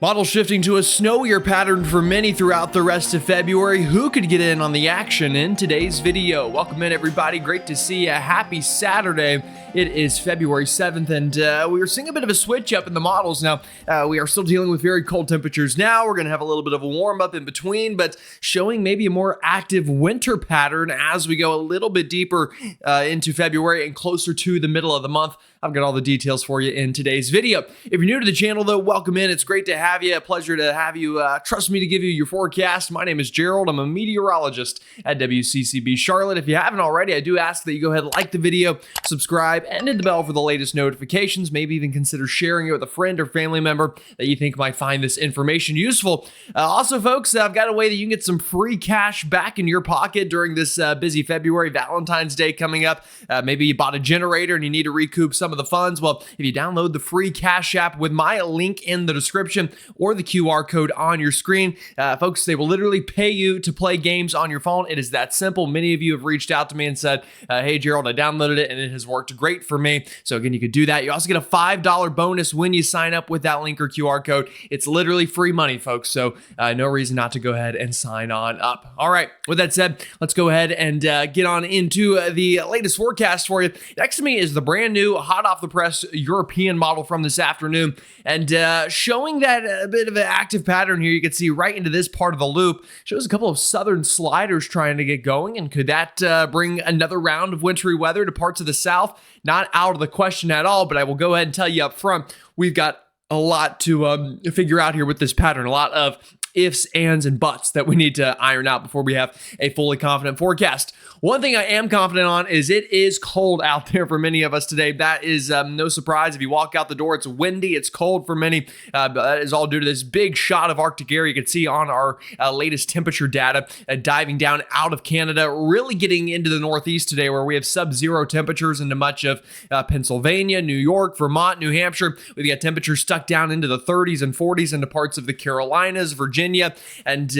Model shifting to a snowier pattern for many throughout the rest of February. Who could get in on the action in today's video? Welcome in, everybody. Great to see you. Happy Saturday. It is February 7th, and we are seeing a bit of a switch up in the models now. We are still dealing with very cold temperatures now. We're going to have a little bit of a warm up in between, but showing maybe a more active winter pattern as we go a little bit deeper into February and closer to the middle of the month. I've got all the details for you in today's video. If you're new to the channel, though, welcome in. It's great to have you. A pleasure to have you trust me to give you your forecast. My name is Gerald. I'm a meteorologist at WCCB Charlotte. If you haven't already, I do ask that you go ahead and like the video, subscribe, and hit the bell for the latest notifications. Maybe even consider sharing it with a friend or family member that you think might find this information useful. Also, folks, I've got a way that you can get some free cash back in your pocket during this busy February. Valentine's Day coming up. Maybe you bought a generator and you need to recoup some of the funds. Well, if you download the free Cash App with my link in the description or the QR code on your screen, folks, they will literally pay you to play games on your phone. It is that simple. Many of you have reached out to me and said, hey, Gerald, I downloaded it and it has worked great for me. So again, you could do that. You also get a $5 bonus when you sign up with that link or QR code. It's literally free money, folks. So no reason not to go ahead and sign on up. All right. With that said, let's go ahead and get on into the latest forecast for you. Next to me is the brand new hot off the press European model from this afternoon, and showing that a bit of an active pattern here. You can see right into this part of the loop. Shows a couple of southern sliders trying to get going, and could that bring another round of wintry weather to parts of the south? Not out of the question at all, but I will go ahead and tell you up front, we've got a lot to figure out here with this pattern. A lot of ifs, ands, and buts that we need to iron out before we have a fully confident forecast. One thing I am confident on is it is cold out there for many of us today. That is no surprise. If you walk out the door, it's windy, it's cold for many. But that is all due to this big shot of Arctic air you can see on our latest temperature data, diving down out of Canada, really getting into the Northeast today, where we have sub-zero temperatures into much of Pennsylvania, New York, Vermont, New Hampshire. We've got temperatures stuck down into the 30s and 40s into parts of the Carolinas, Virginia, and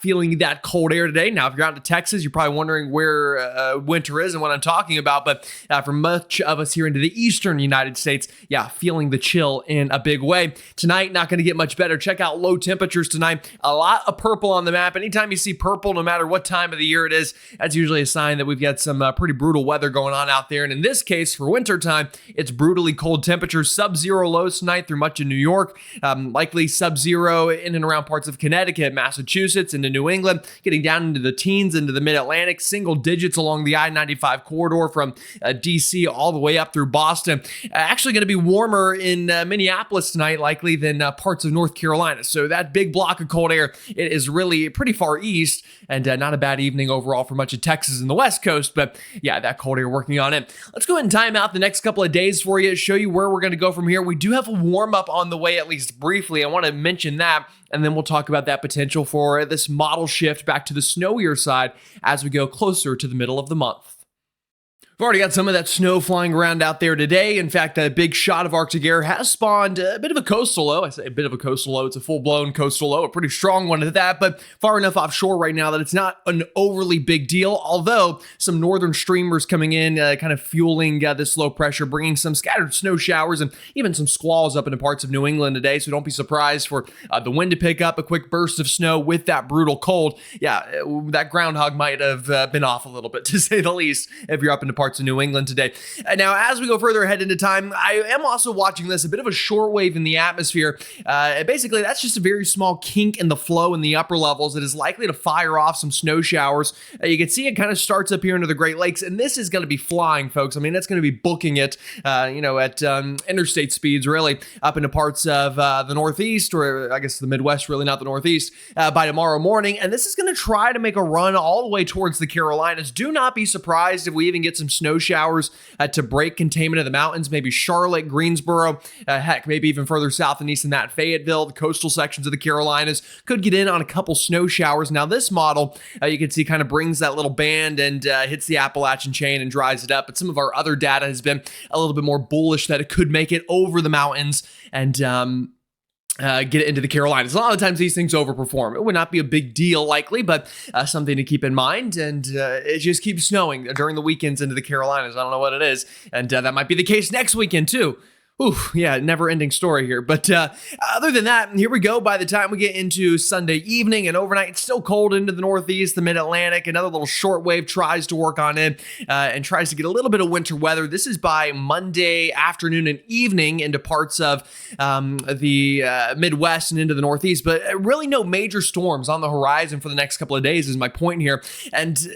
feeling that cold air today. Now, if you're out to Texas, you're probably wondering where winter is and what I'm talking about, but for much of us here into the eastern United States, feeling the chill in a big way. Tonight, not going to get much better. Check out low temperatures tonight. A lot of purple on the map. Anytime you see purple, no matter what time of the year it is, that's usually a sign that we've got some pretty brutal weather going on out there. And in this case, for winter time, it's brutally cold temperatures. Sub-zero lows tonight through much of New York. Likely sub-zero in and around parts of Connecticut, Massachusetts, into New England, getting down into the teens, into the mid-Atlantic, single digits along the I-95 corridor from DC all the way up through Boston. Actually going to be warmer in Minneapolis tonight, likely, than parts of North Carolina. So that big block of cold air, it is really pretty far east, and not a bad evening overall for much of Texas and the West Coast. But that cold air working on it. Let's go ahead and time out the next couple of days for you, show you where we're going to go from here. We do have a warm up on the way, at least briefly. I want to mention that, and then we'll talk about that potential for this model shift back to the snowier side as we go closer to the middle of the month. We've already got some of that snow flying around out there today. In fact, a big shot of Arctic air has spawned a bit of a coastal low. I say a bit of a coastal low. It's a full-blown coastal low, a pretty strong one at that, but far enough offshore right now that it's not an overly big deal, although some northern streamers coming in, kind of fueling this low pressure, bringing some scattered snow showers and even some squalls up into parts of New England today, so don't be surprised for the wind to pick up, a quick burst of snow with that brutal cold. That groundhog might have been off a little bit, to say the least, if you're up into parts of New England today. Now, as we go further ahead into time, I am also watching this, a bit of a shortwave in the atmosphere. Basically, that's just a very small kink in the flow in the upper levels that is likely to fire off some snow showers. You can see it kind of starts up here into the Great Lakes, and this is going to be flying, folks. I mean, that's going to be booking it, at interstate speeds, really, up into parts of the Northeast, or I guess the Midwest, really not the Northeast, by tomorrow morning. And this is going to try to make a run all the way towards the Carolinas. Do not be surprised if we even get some snow showers to break containment of the mountains, maybe Charlotte, Greensboro, heck, maybe even further south and east than that, Fayetteville, the coastal sections of the Carolinas could get in on a couple snow showers. Now, this model, you can see, kind of brings that little band and hits the Appalachian chain and dries it up. But some of our other data has been a little bit more bullish that it could make it over the mountains and get it into the Carolinas. A lot of times these things overperform. It would not be a big deal likely, but something to keep in mind. And it just keeps snowing during the weekends into the Carolinas. I don't know what it is. And that might be the case next weekend too. Ooh, yeah, never ending story here. But other than that, here we go. By the time we get into Sunday evening and overnight, it's still cold into the Northeast, the Mid-Atlantic. Another little shortwave tries to work on in and tries to get a little bit of winter weather. This is by Monday afternoon and evening into parts of the Midwest and into the Northeast. But really no major storms on the horizon for the next couple of days is my point here. And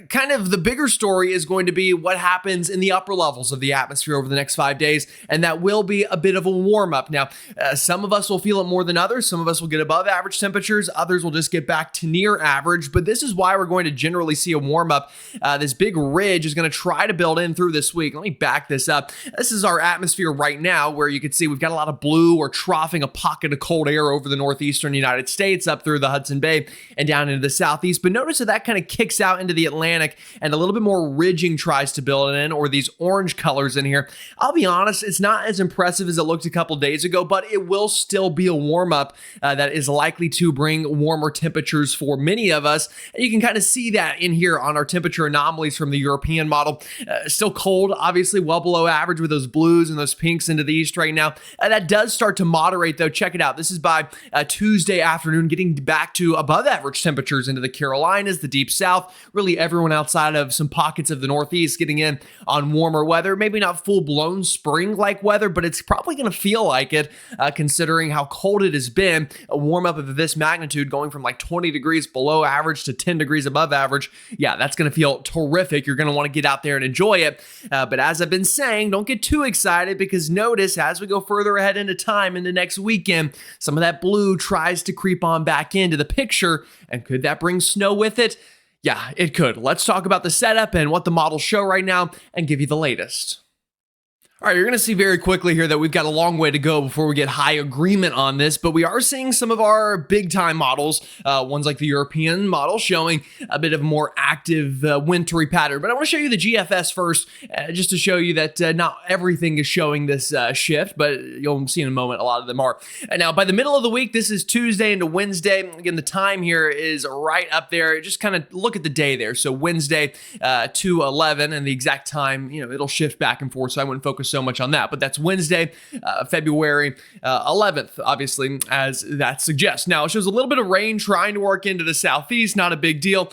kind of the bigger story is going to be what happens in the upper levels of the atmosphere over the next 5 days. And that will be a bit of a warm up. Now, some of us will feel it more than others. Some of us will get above average temperatures. Others will just get back to near average. But this is why we're going to generally see a warm up. This big ridge is going to try to build in through this week. Let me back this up. This is our atmosphere right now, where you can see we've got a lot of blue. We're troughing a pocket of cold air over the northeastern United States up through the Hudson Bay and down into the southeast. But notice that kind of kicks out into the Atlantic and a little bit more ridging tries to build in, or these orange colors in here. I'll be honest, it's not as impressive as it looked a couple days ago, but it will still be a warm up that is likely to bring warmer temperatures for many of us. And you can kind of see that in here on our temperature anomalies from the European model. Still cold, obviously well below average with those blues and those pinks into the east right now. That does start to moderate though. Check it out. This is by Tuesday afternoon, getting back to above average temperatures into the Carolinas, the deep south, really everyone outside of some pockets of the Northeast getting in on warmer weather. Maybe not full blown spring like weather, but it's probably going to feel like it considering how cold it has been. A warm up of this magnitude going from like 20 degrees below average to 10 degrees above average. Yeah, that's going to feel terrific. You're going to want to get out there and enjoy it. But as I've been saying, don't get too excited, because notice as we go further ahead into time into next weekend, some of that blue tries to creep on back into the picture. And could that bring snow with it? Yeah, it could. Let's talk about the setup and what the models show right now and give you the latest. All right, you're going to see very quickly here that we've got a long way to go before we get high agreement on this, but we are seeing some of our big time models, ones like the European model, showing a bit of a more active wintry pattern. But I want to show you the GFS first, just to show you that not everything is showing this shift, but you'll see in a moment a lot of them are. And now, by the middle of the week, this is Tuesday into Wednesday. Again, the time here is right up there. Just kind of look at the day there. So Wednesday to 11, and the exact time, it'll shift back and forth, so I wouldn't focus so much on that, but that's Wednesday, February 11th, obviously, as that suggests. Now, it shows a little bit of rain trying to work into the southeast, not a big deal.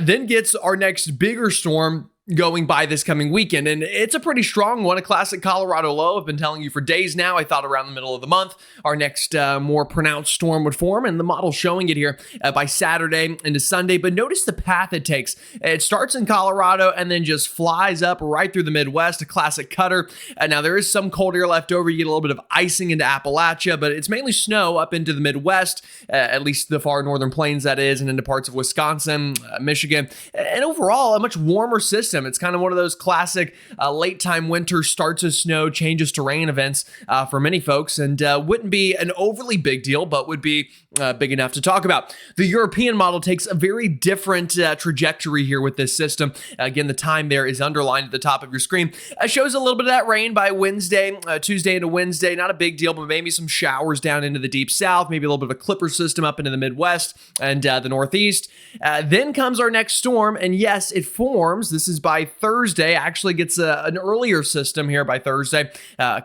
Then gets our next bigger storm going by this coming weekend, and it's a pretty strong one, a classic Colorado low. I've been telling you for days now. I thought around the middle of the month our next more pronounced storm would form, and the model's showing it here by Saturday into Sunday. But notice the path it takes. It starts in Colorado and then just flies up right through the Midwest, a classic cutter. Now there is some cold air left over. You get a little bit of icing into Appalachia, but it's mainly snow up into the Midwest, at least the far northern plains that is, and into parts of Wisconsin, Michigan, and overall a much warmer system. It's kind of one of those classic late time winter starts as snow, changes to rain events for many folks, and wouldn't be an overly big deal, but would be big enough to talk about. The European model takes a very different trajectory here with this system. Again, the time there is underlined at the top of your screen. Shows a little bit of that rain by Wednesday, Tuesday into Wednesday. Not a big deal, but maybe some showers down into the deep south, maybe a little bit of a clipper system up into the Midwest and the Northeast. Then comes our next storm, and yes, it forms. This is by Thursday. Actually gets an earlier system here by Thursday.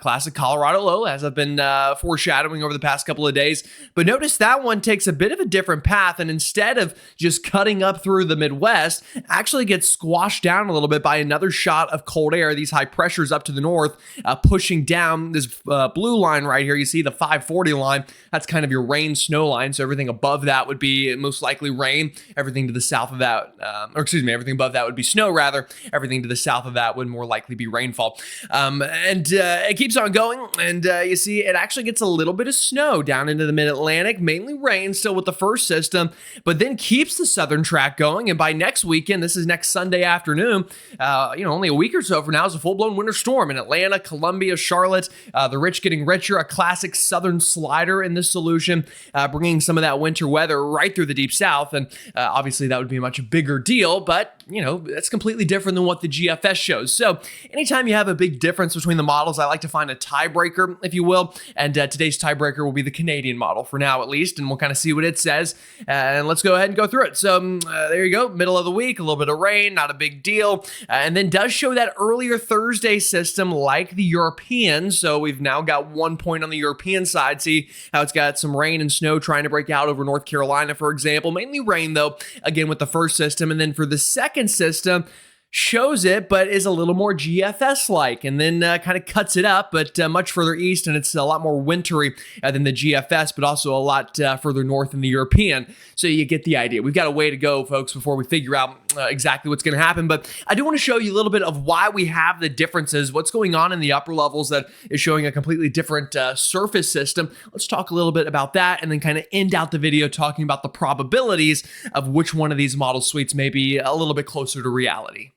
Classic Colorado low, as I've been foreshadowing over the past couple of days. But notice that one takes a bit of a different path, and instead of just cutting up through the Midwest, actually gets squashed down a little bit by another shot of cold air. These high pressures up to the north, pushing down this blue line right here. You see the 540 line. That's kind of your rain snow line. So everything above that would be most likely rain. Everything to the south of that, everything above that would be snow rather. Everything to the south of that would more likely be rainfall. And it keeps on going, and you see it actually gets a little bit of snow down into the mid-Atlantic, mainly rain still with the first system, but then keeps the southern track going. And by next weekend, this is next Sunday afternoon, only a week or so from now, is a full-blown winter storm in Atlanta, Columbia, Charlotte, the rich getting richer, a classic southern slider in this solution, bringing some of that winter weather right through the deep south. And obviously that would be a much bigger deal, but that's completely different than what the GFS shows. So anytime you have a big difference between the models, I like to find a tiebreaker, if you will. And today's tiebreaker will be the Canadian model for now, at least. And we'll kind of see what it says. And let's go ahead and go through it. So there you go. Middle of the week, a little bit of rain, not a big deal. And then does show that earlier Thursday system like the European. So we've now got 1 point on the European side. See how it's got some rain and snow trying to break out over North Carolina, for example. Mainly rain, though, again, with the first system. And then for the second system, shows it, but is a little more GFS-like, and then kind of cuts it up, but much further east, and it's a lot more wintry than the GFS, but also a lot further north than the European. So you get the idea. We've got a way to go, folks, before we figure out exactly what's going to happen, but I do want to show you a little bit of why we have the differences, what's going on in the upper levels that is showing a completely different surface system. Let's talk a little bit about that, and then kind of end out the video talking about the probabilities of which one of these model suites may be a little bit closer to reality.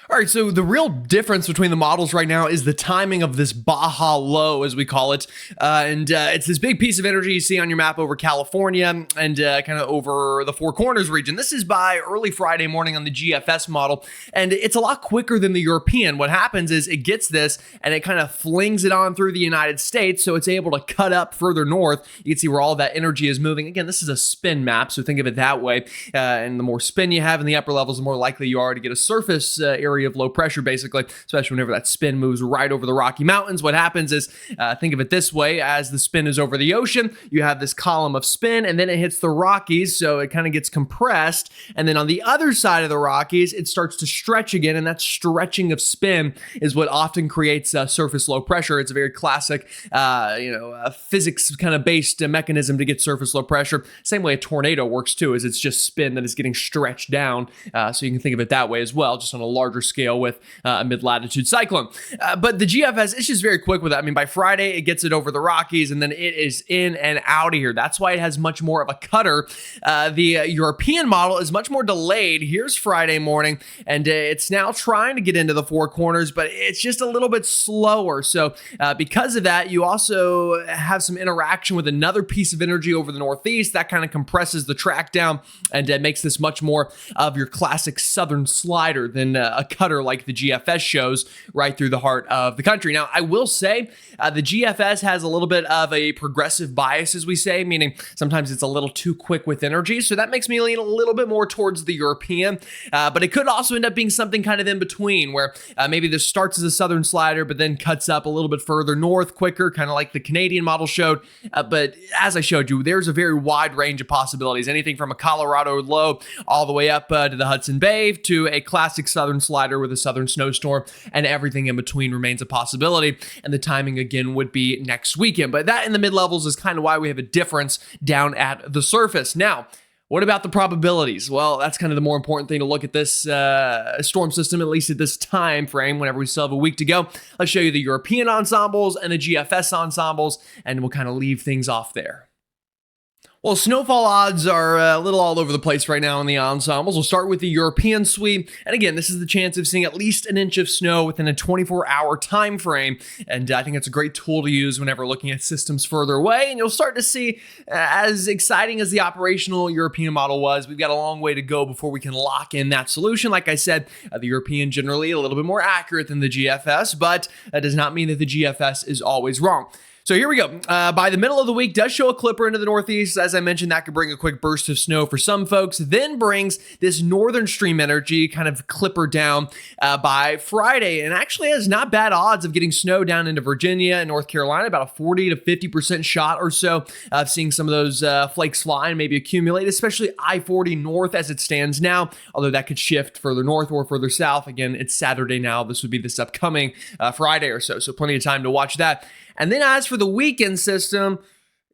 All right, so the real difference between the models right now is the timing of this Baja low, as we call it. And it's this big piece of energy you see on your map over California and kind of over the Four Corners region. This is by early Friday morning on the GFS model, and it's a lot quicker than the European. What happens is it gets this, and it kind of flings it on through the United States, so it's able to cut up further north. You can see where all that energy is moving. Again, this is a spin map, so think of it that way. And the more spin you have in the upper levels, the more likely you are to get a surface area of low pressure, basically, especially whenever that spin moves right over the Rocky Mountains. What happens is, think of it this way: as the spin is over the ocean, you have this column of spin, and then it hits the Rockies, so it kind of gets compressed, and then on the other side of the Rockies, it starts to stretch again, and that stretching of spin is what often creates surface low pressure. It's a very classic, physics kind of based mechanism to get surface low pressure. Same way a tornado works too, is it's just spin that is getting stretched down, so you can think of it that way as well, just on a larger scale with a mid-latitude cyclone. But the GFS, it's just very quick with it. I mean, by Friday, it gets it over the Rockies, and then it is in and out of here. That's why it has much more of a cutter. The European model is much more delayed. Here's Friday morning, and it's now trying to get into the Four Corners, but it's just a little bit slower. So because of that, you also have some interaction with another piece of energy over the Northeast. That kind of compresses the track down and makes this much more of your classic southern slider than a cutter like the GFS shows right through the heart of the country. Now, I will say the GFS has a little bit of a progressive bias, as we say, meaning sometimes it's a little too quick with energy. So that makes me lean a little bit more towards the European, but it could also end up being something kind of in between where maybe this starts as a southern slider, but then cuts up a little bit further north quicker, kind of like the Canadian model showed. But as I showed you, there's a very wide range of possibilities, anything from a Colorado low all the way up to the Hudson Bay to a classic southern slider with a southern snowstorm, and everything in between remains a possibility. And the timing again would be next weekend. But that in the mid-levels is kind of why we have a difference down at the surface. Now, what about the probabilities? Well, that's kind of the more important thing to look at this storm system, at least at this time frame, whenever we still have a week to go. Let's show you the European ensembles and the GFS ensembles, and we'll kind of leave things off there. Well, snowfall odds are a little all over the place right now in the ensembles. We'll start with the European suite. And again, this is the chance of seeing at least an inch of snow within a 24-hour time frame. And I think it's a great tool to use whenever looking at systems further away. And you'll start to see, as exciting as the operational European model was, we've got a long way to go before we can lock in that solution. Like I said, the European generally a little bit more accurate than the GFS, but that does not mean that the GFS is always wrong. So here we go. By the middle of the week, does show a clipper into the Northeast. As I mentioned, that could bring a quick burst of snow for some folks. Then brings this northern stream energy kind of clipper down by Friday, and actually has not bad odds of getting snow down into Virginia and North Carolina, about a 40 to 50% shot or so of seeing some of those flakes fly and maybe accumulate, especially I-40 north as it stands now, although that could shift further north or further south. Again, it's Saturday now. This would be this upcoming Friday or so plenty of time to watch that. And then as for the weekend system,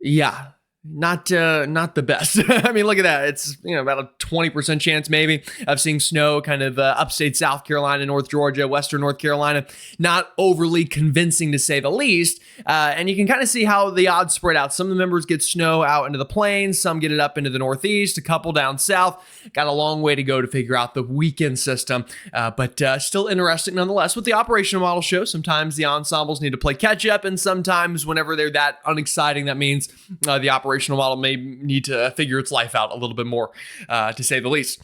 yeah, not the best. I mean, look at that. It's, about a 20% chance maybe of seeing snow kind of upstate South Carolina, North Georgia, Western North Carolina. Not overly convincing to say the least. And you can kind of see how the odds spread out. Some of the members get snow out into the plains. Some get it up into the Northeast, a couple down south. Got a long way to go to figure out the weekend system. But still interesting nonetheless. What the operational model shows, sometimes the ensembles need to play catch up. And sometimes whenever they're that unexciting, that means the operational model may need to figure its life out a little bit more, to say the least.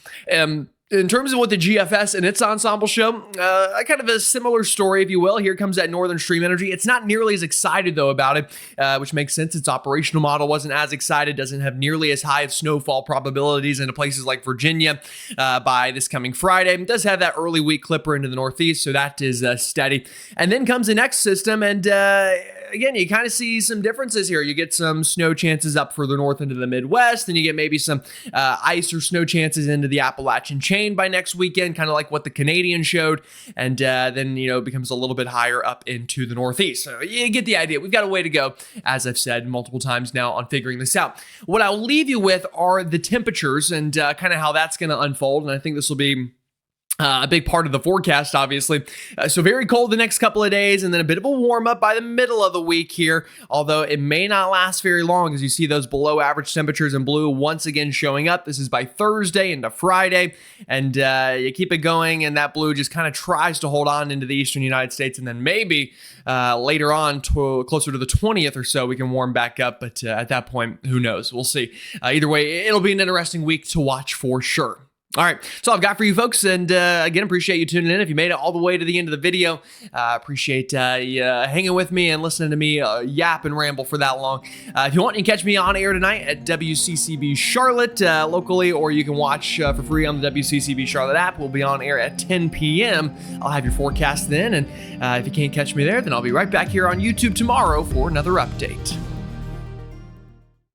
In terms of what the GFS and its ensemble show, kind of a similar story, if you will. Here comes that Northern Stream Energy. It's not nearly as excited, though, about it, which makes sense. Its operational model wasn't as excited, doesn't have nearly as high of snowfall probabilities into places like Virginia by this coming Friday. It does have that early week clipper into the Northeast, so that is steady. And then comes the next system, and again, you kind of see some differences here. You get some snow chances up further north into the Midwest, and you get maybe some ice or snow chances into the Appalachian chain by next weekend, kind of like what the Canadian showed, and then, it becomes a little bit higher up into the Northeast. So you get the idea. We've got a way to go, as I've said multiple times now, on figuring this out. What I'll leave you with are the temperatures and kind of how that's going to unfold, and I think this will be a big part of the forecast, obviously. So very cold the next couple of days, and then a bit of a warm up by the middle of the week here, although it may not last very long as you see those below average temperatures in blue once again showing up. This is by Thursday into Friday, and you keep it going, and that blue just kind of tries to hold on into the eastern United States, and then maybe later on, closer to the 20th or so, we can warm back up, but at that point, who knows? We'll see. Either way, it'll be an interesting week to watch for sure. All right, so I've got for you folks, and again, appreciate you tuning in. If you made it all the way to the end of the video, appreciate you hanging with me and listening to me yap and ramble for that long. If you want, you can catch me on air tonight at WCCB Charlotte locally, or you can watch for free on the WCCB Charlotte app. We'll be on air at 10 p.m. I'll have your forecast then, and if you can't catch me there, then I'll be right back here on YouTube tomorrow for another update.